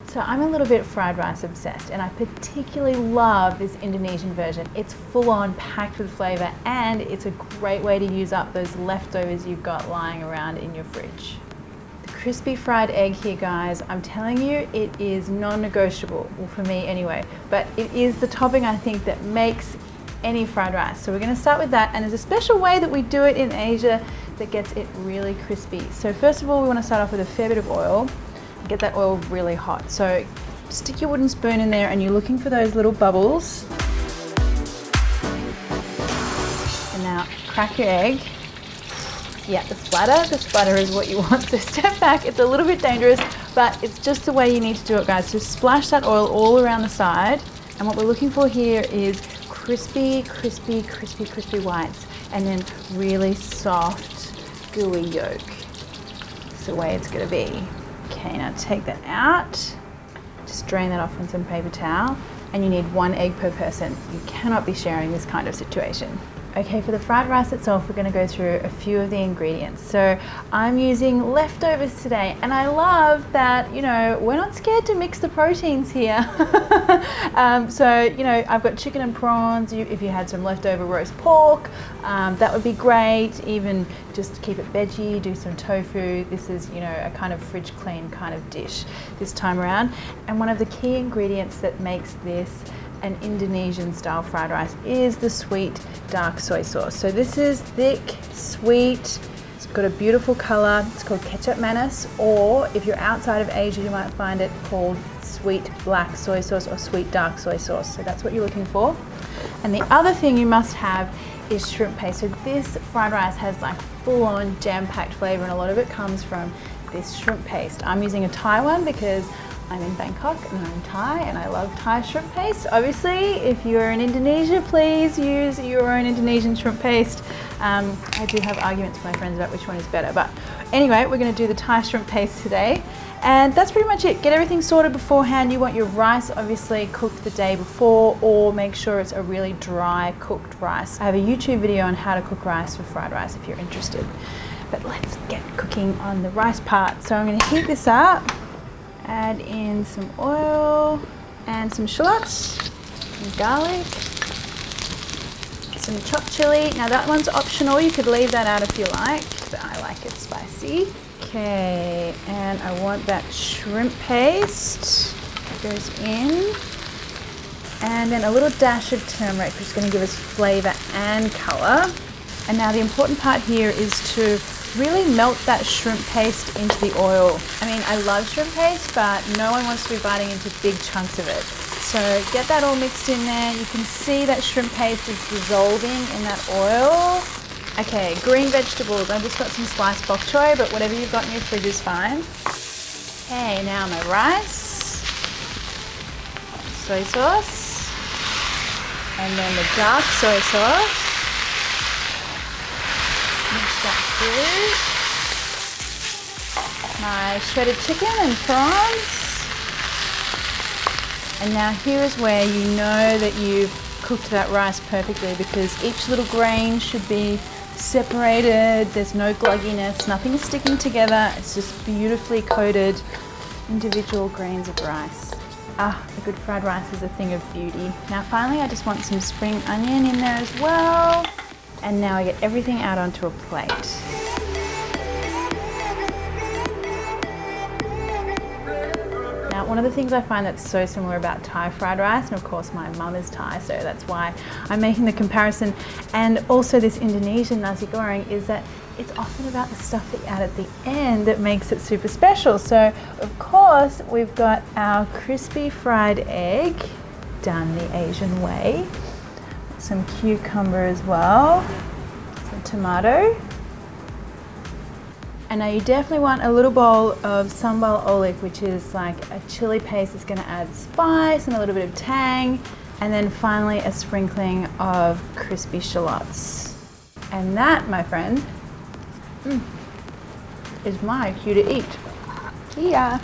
So I'm a little bit fried rice obsessed, and I particularly love this Indonesian version. It's full on, packed with flavor, and it's a great way to use up those leftovers you've got lying around in your fridge. The crispy fried egg here, guys, I'm telling you, it is non-negotiable, well, for me anyway, but it is the topping I think that makes any fried rice. So we're gonna start with that, and there's a special way that we do it in Asia that gets it really crispy. So first of all, we wanna start off with a fair bit of oil. Get that oil really hot. So stick your wooden spoon in there and you're looking for those little bubbles. And now crack your egg. Yeah, the splatter is what you want. So step back, it's a little bit dangerous, but it's just the way you need to do it, guys. So splash that oil all around the side. And what we're looking for here is crispy, crispy, crispy, crispy whites, and then really soft, gooey yolk. It's the way it's gonna be. Okay, now take that out, just drain that off on some paper towel, and you need 1 egg per person. You cannot be sharing this kind of situation. Okay, for the fried rice itself, we're gonna go through a few of the ingredients. So I'm using leftovers today, and I love that, you know, we're not scared to mix the proteins here. So, you know, I've got chicken and prawns. If you had some leftover roast pork, that would be great. Even just keep it veggie, do some tofu. This is, you know, a kind of fridge clean kind of dish this time around. And one of the key ingredients that makes this an Indonesian style fried rice is the sweet dark soy sauce. So this is thick, sweet, it's got a beautiful color. It's called ketchup manis, or if you're outside of Asia, you might find it called sweet black soy sauce or sweet dark soy sauce. So that's what you're looking for. And the other thing you must have is shrimp paste. So this fried rice has like full on jam-packed flavor, and a lot of it comes from this shrimp paste. I'm using a Thai one because I'm in Bangkok and I'm Thai and I love Thai shrimp paste. Obviously, if you're in Indonesia, please use your own Indonesian shrimp paste. I do have arguments with my friends about which one is better, but anyway, we're gonna do the Thai shrimp paste today. And that's pretty much it. Get everything sorted beforehand. You want your rice obviously cooked the day before, or make sure it's a really dry cooked rice. I have a YouTube video on how to cook rice for fried rice if you're interested. But let's get cooking on the rice part. So I'm gonna heat this up. Add in some oil and some shallots, some garlic, some chopped chili. Now that one's optional, you could leave that out if you like, but I like it spicy. Okay, and I want that shrimp paste that goes in. And then a little dash of turmeric, which is going to give us flavor and color. And now the important part here is to really melt that shrimp paste into the oil. I mean, I love shrimp paste, but no one wants to be biting into big chunks of it. So get that all mixed in there. You can see that shrimp paste is dissolving in that oil. Okay, green vegetables. I've just got some sliced bok choy, but whatever you've got in your fridge is fine. Okay, now my rice, soy sauce, and then the dark soy sauce. Mix that through. My shredded chicken and prawns. And now here is where you know that you've cooked that rice perfectly, because each little grain should be separated. There's no glugginess, nothing's sticking together. It's just beautifully coated individual grains of rice. Ah, a good fried rice is a thing of beauty. Now finally, I just want some spring onion in there as well. And now I get everything out onto a plate. Now, one of the things I find that's so similar about Thai fried rice, and of course my mum is Thai, so that's why I'm making the comparison, and also this Indonesian nasi goreng, is that it's often about the stuff that you add at the end that makes it super special. So, of course, we've got our crispy fried egg, done the Asian way. Some cucumber as well, some tomato. And now you definitely want a little bowl of sambal olik, which is like a chili paste that's going to add spice and a little bit of tang. And then finally a sprinkling of crispy shallots. And that, my friend, is my cue to eat. Yeah.